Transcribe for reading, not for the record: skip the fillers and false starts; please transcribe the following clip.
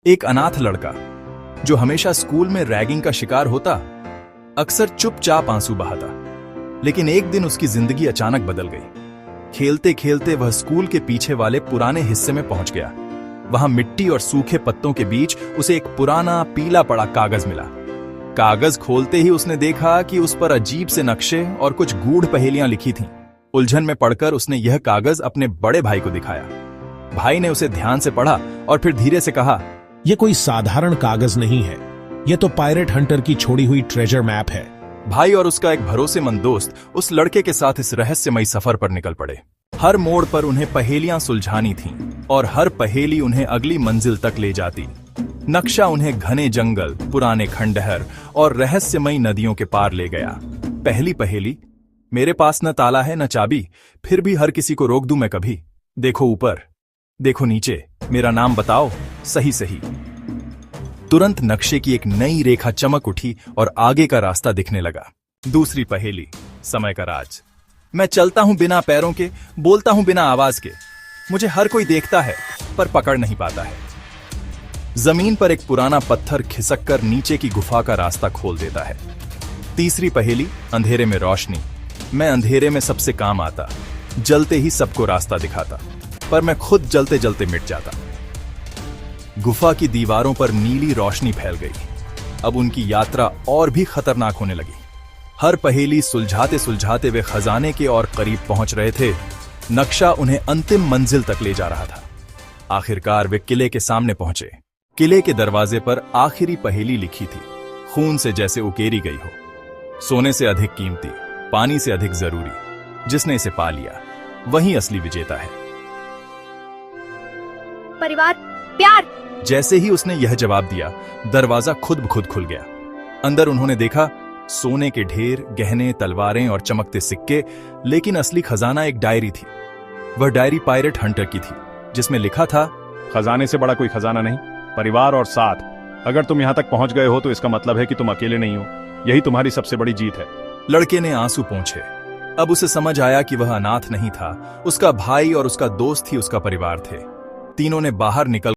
एक अनाथ लड़का जो हमेशा स्कूल में रैगिंग का शिकार होता, अक्सर चुपचाप आंसू बहाता। लेकिन एक दिन उसकी जिंदगी अचानक बदल गई। खेलते खेलते वह स्कूल के पीछे वाले पुराने हिस्से में पहुंच गया। वहां मिट्टी और सूखे पत्तों के बीच उसे एक पुराना पीला पड़ा कागज मिला। कागज खोलते ही उसने देखा कि उस पर अजीब से नक्शे और कुछ गूढ़ पहेलियां लिखी थीं। उलझन में पड़कर उसने यह कागज अपने बड़े भाई को दिखाया। भाई ने उसे ध्यान से पढ़ा और फिर धीरे से कहा, ये कोई साधारण कागज नहीं है, ये तो पायरेट हंटर की छोड़ी हुई ट्रेजर मैप है। भाई और उसका एक भरोसेमंद दोस्त उस लड़के के साथ इस रहस्यमयी सफर पर निकल पड़े। हर मोड़ पर उन्हें पहेलियां सुलझानी थीं और हर पहेली उन्हें अगली मंजिल तक ले जाती। नक्शा उन्हें घने जंगल, पुराने खंडहर और रहस्यमयी नदियों के पार ले गया। पहली पहेली, मेरे पास न ताला है न चाबी, फिर भी हर किसी को रोक दूं मैं कभी। देखो ऊपर, देखो नीचे, मेरा नाम बताओ सही सही। तुरंत नक्शे की एक नई रेखा चमक उठी और आगे का रास्ता दिखने लगा। दूसरी पहेली, समय का राज। मैं चलता हूं बिना पैरों के, बोलता हूं बिना आवाज के, मुझे हर कोई देखता है पर पकड़ नहीं पाता है। जमीन पर एक पुराना पत्थर खिसक कर नीचे की गुफा का रास्ता खोल देता है। तीसरी पहेली, अंधेरे में रोशनी। मैं अंधेरे में सबसे काम आता, जलते ही सबको रास्ता दिखाता, पर मैं खुद जलते जलते मिट जाता। गुफा की दीवारों पर नीली रोशनी फैल गई। अब उनकी यात्रा और भी खतरनाक होने लगी। हर पहेली सुलझाते सुलझाते वे खजाने के और करीब पहुंच रहे थे। नक्शा उन्हें अंतिम मंजिल तक ले जा रहा था। आखिरकार वे किले के सामने पहुंचे। किले के दरवाजे पर आखिरी पहेली लिखी थी, खून से जैसे उकेरी गई हो, सोने से अधिक कीमती, पानी से अधिक जरूरी, जिसने इसे पा लिया वही असली विजेता है। परिवार, प्यार। जैसे ही उसने यह जवाब दिया, दरवाजा खुद ब खुद खुल गया। अंदर उन्होंने देखा सोने के ढेर, गहने, तलवारें और चमकते सिक्के, लेकिन असली खजाना एक डायरी थी। वह डायरी पायरेट हंटर की थी, जिसमें लिखा था, खजाने से बड़ा कोई खजाना नहीं, परिवार और साथ। अगर तुम यहां तक पहुंच गए हो तो इसका मतलब है कि तुम अकेले नहीं हो। यही तुम्हारी सबसे बड़ी जीत है। लड़के ने आंसू पोंछे। अब उसे समझ आया कि वह अनाथ नहीं था, उसका भाई और उसका दोस्त ही उसका परिवार थे। तीनों ने बाहर निकल